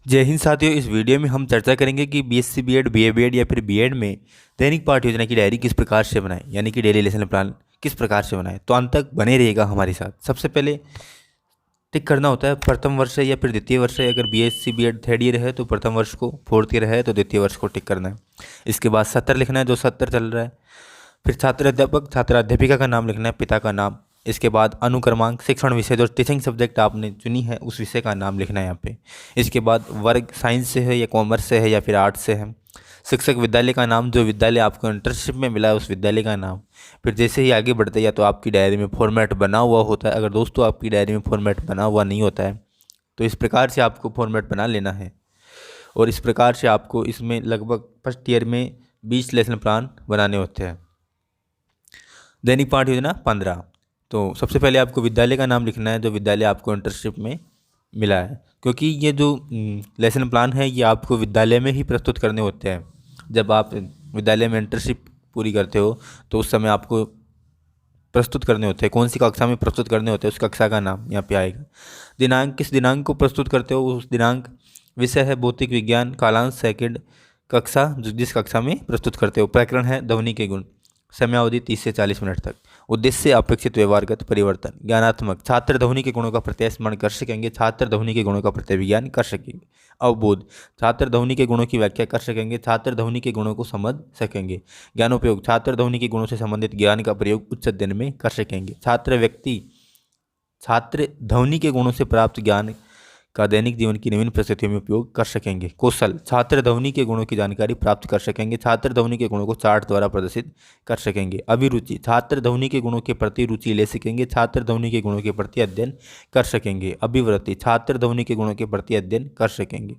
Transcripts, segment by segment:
जय हिंद साथियों। इस वीडियो में हम चर्चा करेंगे कि बीएससी बीएड, बीए बीएड या फिर बीएड में दैनिक पाठ योजना की डायरी किस प्रकार से बनाएं, यानी कि डेली लेसन प्लान किस प्रकार से बनाएं। तो अंत तक बने रहिएगा हमारे साथ। सबसे पहले टिक करना होता है प्रथम वर्ष है या फिर द्वितीय वर्ष है। अगर बीएससी बीएड थर्ड ईयर है तो प्रथम वर्ष को, फोर्थ ईयर है तो द्वितीय वर्ष को टिक करना है। इसके बाद सत्र लिखना है, जो सत्र चल रहा है। फिर छात्र अध्यापक, छात्र अध्यापिका का नाम लिखना है, पिता का नाम। इसके बाद अनुक्रमांक, शिक्षण विषय, जो टीचिंग सब्जेक्ट आपने चुनी है उस विषय का नाम लिखना है यहाँ पे। इसके बाद वर्ग साइंस से है या कॉमर्स से है या फिर आर्ट्स से है। शिक्षक विद्यालय का नाम, जो विद्यालय आपको इंटर्नशिप में मिला है उस विद्यालय का नाम। फिर जैसे ही आगे बढ़ते या तो आपकी डायरी में फॉर्मेट बना हुआ होता है। अगर दोस्तों आपकी डायरी में फॉर्मेट बना हुआ नहीं होता है तो इस प्रकार से आपको फॉर्मेट बना लेना है। और इस प्रकार से आपको इसमें लगभग फर्स्ट ईयर में 20 लेसन प्लान बनाने होते हैं। दैनिक पाठ योजना 15। तो सबसे पहले आपको विद्यालय का नाम लिखना है, जो विद्यालय आपको इंटर्नशिप में मिला है, क्योंकि ये जो लेसन प्लान है ये आपको विद्यालय में ही प्रस्तुत करने होते हैं। जब आप विद्यालय में इंटर्नशिप पूरी करते हो तो उस समय आपको प्रस्तुत करने होते हैं। कौन सी कक्षा में प्रस्तुत करने होते हैं उस कक्षा का नाम यहाँ पे आएगा। दिनांक, किस दिनांक को प्रस्तुत करते हो उस दिनांक। विषय है भौतिक विज्ञान, कालांश सेकंड कक्षा, जिस कक्षा में प्रस्तुत करते हो। प्रकरण है ध्वनि के गुण, समयावधि 30 से 40 मिनट तक। उद्देश्य अपेक्षित व्यवहारगत परिवर्तन। ज्ञानात्मक, छात्र ध्वनि के गुणों का प्रत्यय कर सकेंगे, छात्र ध्वनि के गुणों का प्रत्यय कर सकेंगे। अवबोध, छात्र ध्वनि के गुणों की व्याख्या कर सकेंगे, छात्र ध्वनि के गुणों को समझ सकेंगे। ज्ञानोपयोग, छात्र ध्वनि के गुणों से संबंधित ज्ञान का प्रयोग उच्च अध्ययन में कर सकेंगे। छात्र ध्वनि के गुणों से प्राप्त ज्ञान का दैनिक जीवन की विभिन्न परिस्थितियों में उपयोग कर सकेंगे। कौशल, छात्र ध्वनि के गुणों की जानकारी प्राप्त कर सकेंगे, छात्र ध्वनि के गुणों को चार्ट द्वारा प्रदर्शित कर सकेंगे। अभिरुचि, छात्र ध्वनि के गुणों के प्रति रुचि ले सकेंगे, छात्र ध्वनि के गुणों के प्रति अध्ययन कर सकेंगे। अभिवृत्ति, छात्र ध्वनि के गुणों के प्रति अध्ययन कर सकेंगे।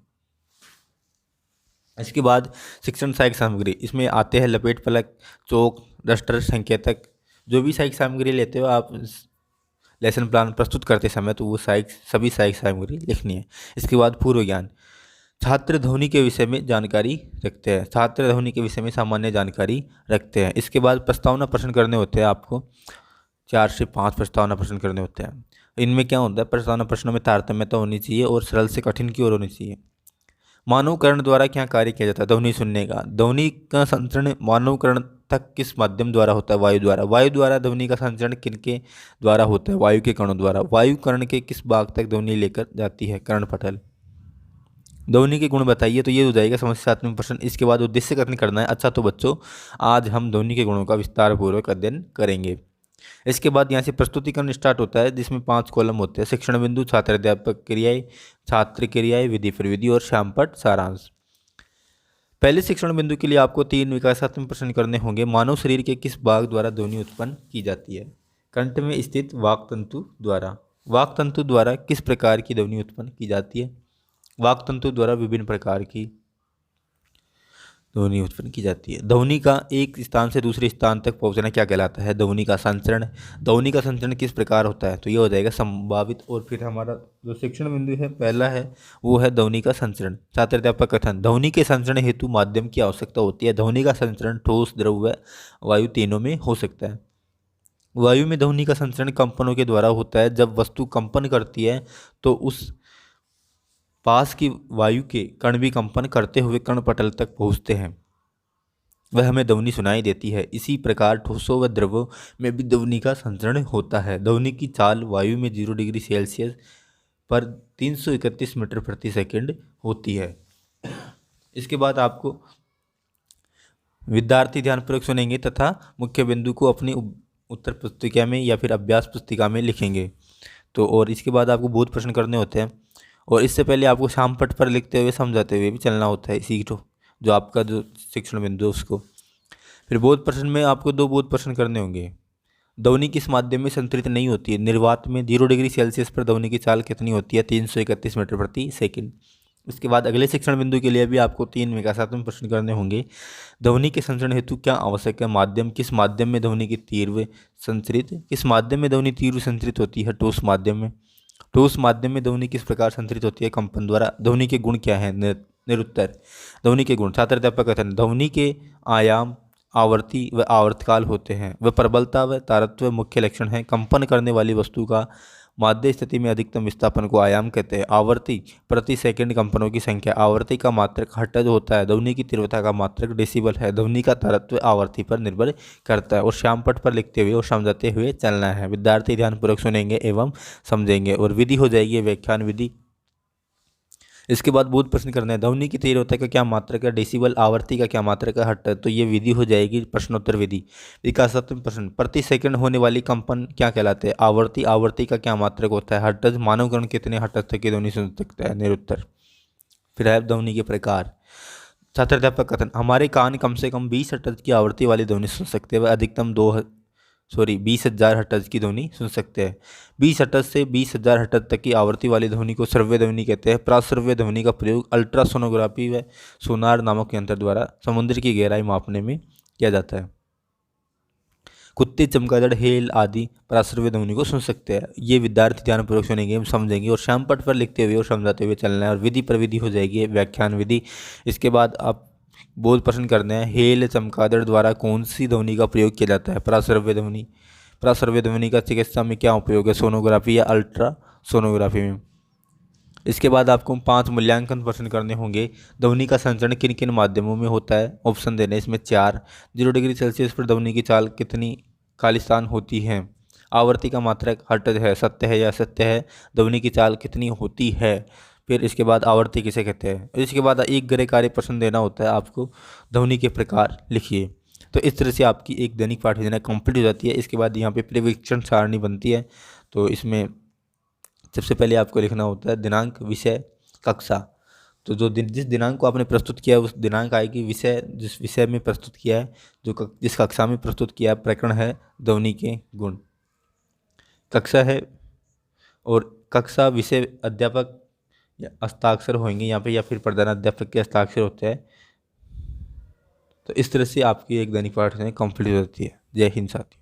इसके बाद शिक्षण सहायक सामग्री, इसमें आते हैं लपेट फलक, चौक, डस्टर, संकेतक। जो भी सहायक सामग्री लेते हो आप लेसन प्लान प्रस्तुत करते समय तो वो सभी सहायक सामग्री लिखनी है। इसके बाद पूर्व ज्ञान, छात्र ध्वनि के विषय में जानकारी रखते हैं, छात्र ध्वनि के विषय में सामान्य जानकारी रखते हैं। इसके बाद प्रस्तावना प्रश्न करने होते हैं, आपको 4 से 5 प्रस्तावना प्रश्न करने होते हैं। इनमें क्या होता है, प्रस्तावना प्रश्नों में तारतम्यता होनी चाहिए और सरल से कठिन की ओर होनी चाहिए। मानवकरण द्वारा क्या कार्य किया जाता है, ध्वनि सुनने का। ध्वनि का संचरण मानवकरण तक किस माध्यम द्वारा होता है, वायु द्वारा। वायु द्वारा ध्वनि का संचरण किनके द्वारा होता है, वायु के कणों द्वारा। वायु कर्ण के किस भाग तक ध्वनि लेकर जाती है, कर्णपटल। ध्वनि के गुण बताइए, तो ये हो जाएगा समस्यात्मक प्रश्न। इसके बाद उद्देश्य कथन करना है। अच्छा तो बच्चों, आज हम ध्वनि के गुणों का विस्तार पूर्वक अध्ययन करेंगे। इसके बाद यहाँ से प्रस्तुतिकरण स्टार्ट होता है, जिसमें 5 कॉलम होते हैं। शिक्षण बिंदु, छात्र अध्यापक क्रियाएं, छात्र क्रियाएं, विधि प्रविधि और श्यामपट्ट सारांश। पहले शिक्षण बिंदु के लिए आपको 3 विकासात्मक प्रश्न करने होंगे। मानव शरीर के किस भाग द्वारा ध्वनि उत्पन्न की जाती है, कंठ में स्थित वाक् तंतु द्वारा। वाक् तंतु द्वारा किस प्रकार की ध्वनि उत्पन्न की जाती है, वाक् तंतु द्वारा विभिन्न प्रकार की ध्वनि उत्पन्न की जाती है। ध्वनि का एक स्थान से दूसरे स्थान तक पहुंचना क्या कहलाता है, ध्वनि का संचरण। ध्वनि का संचरण किस प्रकार होता है, तो ये हो जाएगा संभावित। और फिर हमारा जो शिक्षण बिंदु है पहला है वो है ध्वनि का संचरण। छात्र अध्यापक कथन, ध्वनि के संचरण हेतु माध्यम की आवश्यकता होती है। ध्वनि का संचरण ठोस, द्रव्य, वायु तीनों में हो सकता है। वायु में ध्वनि का संचरण कंपनों के द्वारा होता है। जब वस्तु कंपन करती है तो उस पास की वायु के कण भी कंपन करते हुए कर्णपटल तक पहुँचते हैं, वह हमें ध्वनि सुनाई देती है। इसी प्रकार ठोसों व द्रवों में भी ध्वनि का संचरण होता है। ध्वनि की चाल वायु में 0 डिग्री सेल्सियस पर 331 मीटर प्रति सेकंड होती है। इसके बाद आपको विद्यार्थी ध्यानपूर्वक सुनेंगे तथा मुख्य बिंदु को अपनी उत्तर पुस्तिका में या फिर अभ्यास पुस्तिका में लिखेंगे। तो और इसके बाद आपको बहुत प्रश्न करने होते हैं, और इससे पहले आपको श्यामपट्ट पर लिखते हुए समझाते हुए भी चलना होता है इसी को, जो आपका जो शिक्षण बिंदु है उसको। फिर बोध प्रश्न में आपको 2 बोध प्रश्न करने होंगे। ध्वनि किस माध्यम में संतरित नहीं होती है, निर्वात में। 0 डिग्री सेल्सियस पर ध्वनि की चाल कितनी होती है, 331 मीटर प्रति सेकंड। इसके बाद अगले शिक्षण बिंदु के लिए भी आपको 3 विकासात्मक प्रश्न करने होंगे। ध्वनि के संचरण हेतु क्या आवश्यक है, माध्यम। किस माध्यम में ध्वनि की तीव्र संचरित, किस माध्यम में ध्वनि तीव्र संचरित होती है, ठोस माध्यम में। ठोस माध्यम में ध्वनि किस प्रकार संचरित होती है, कंपन द्वारा। ध्वनि के गुण क्या है, निरुत्तर। ध्वनि के गुण, छात्र अध्यापक कथन, ध्वनि के आयाम आवर्ती व आवर्तकाल होते हैं, व प्रबलता व तारत्व मुख्य लक्षण हैं। कंपन करने वाली वस्तु का माध्य स्थिति में अधिकतम विस्थापन को आयाम कहते हैं। आवर्ती प्रति सेकंड कंपनों की संख्या। आवर्ती का मात्रक हर्ट्ज होता है। ध्वनि की तीव्रता का मात्रक डेसिबल है। ध्वनि का तरत्व आवर्ती पर निर्भर करता है। और श्यामपट्ट पर लिखते हुए और समझाते हुए चलना है। विद्यार्थी ध्यानपूर्वक सुनेंगे एवं समझेंगे। और विधि हो जाएगी व्याख्यान विधि। इसके बाद बोध प्रश्न करना है। ध्वनि की तीव्रता का क्या मात्रक है डेसिबल, आवर्ती का क्या मात्रक है हर्ट्ज। तो ये विधि हो जाएगी प्रश्नोत्तर विधि। विकासात्मक प्रश्न, प्रति सेकंड होने वाली कंपन क्या कहलाते हैं। आवर्ती। आवर्ती का क्या मात्रक होता है हर्ट्ज। मानव गण कितने हर्ट्ज तक की ध्वनि सुन सकता है, निरुत्तर। फिर है ध्वनि के प्रकार। छात्राध्यापक कथन, हमारे कान कम से कम 20 हर्ट्ज की आवृत्ति वाली ध्वनि सुन सकते हैं। वह अधिकतम 20,000 हर्ट्ज की ध्वनि सुन सकते हैं। 20 हर्ट्ज से 20,000 हर्ट्ज तक की आवृत्ति वाली ध्वनि को श्रव्य ध्वनि कहते हैं। प्राश्रव्य ध्वनि का प्रयोग अल्ट्रासोनोग्राफी व सोनार नामक यंत्र द्वारा समुद्र की गहराई मापने में किया जाता है। कुत्ते, चमगादड़, हेल आदि प्राश्रव्य ध्वनि को सुन सकते हैं। ये विद्यार्थी ध्यानपूर्वक सुनेंगे एवं समझेंगे और श्यामपट्ट पर लिखते हुए और समझाते हुए चलना है। और विधि पर विधि हो जाएगी व्याख्यान विधि। इसके बाद आप बोध प्रश्न करना है। हेल, चमगादड़ द्वारा कौन सी ध्वनि का प्रयोग किया जाता है। प्राश्रव्य ध्वनि। प्राश्रव्य ध्वनि का चिकित्सा में क्या उपयोग है, सोनोग्राफी या अल्ट्रा सोनोग्राफी में। इसके बाद आपको 5 मूल्यांकन प्रश्न करने होंगे। ध्वनि का संचरण किन किन माध्यमों में होता है, ऑप्शन देने इसमें 4। 0 डिग्री सेल्सियस पर ध्वनि की चाल कितनी खालिस्तान होती है। आवर्ती का मात्रक हर्ट्ज है, सत्य है या असत्य है। ध्वनि की चाल कितनी होती है। फिर इसके बाद आवर्ती किसे कहते हैं। इसके बाद एक गृह कार्य प्रश्न देना होता है आपको। ध्वनि के प्रकार लिखिए। तो इस तरह से आपकी एक दैनिक पाठ योजना कंप्लीट हो जाती है। इसके बाद यहाँ पे प्रशिक्षण सारणी बनती है। तो इसमें सबसे पहले आपको लिखना होता है दिनांक, विषय, कक्षा। तो जिस दिनांक को आपने प्रस्तुत किया है उस दिनांक आएगी। विषय, जिस विषय में प्रस्तुत किया है, जिस कक्षा में प्रस्तुत किया है। प्रकरण है ध्वनि के गुण। कक्षा है और कक्षा, विषय, अध्यापक हस्ताक्षर होंगे यहाँ पे या फिर प्रधान अध्यापक के हस्ताक्षर होते हैं। तो इस तरह से आपकी एक दैनिक पाठ कंप्लीट हो जाती है। जय हिंद साथियों।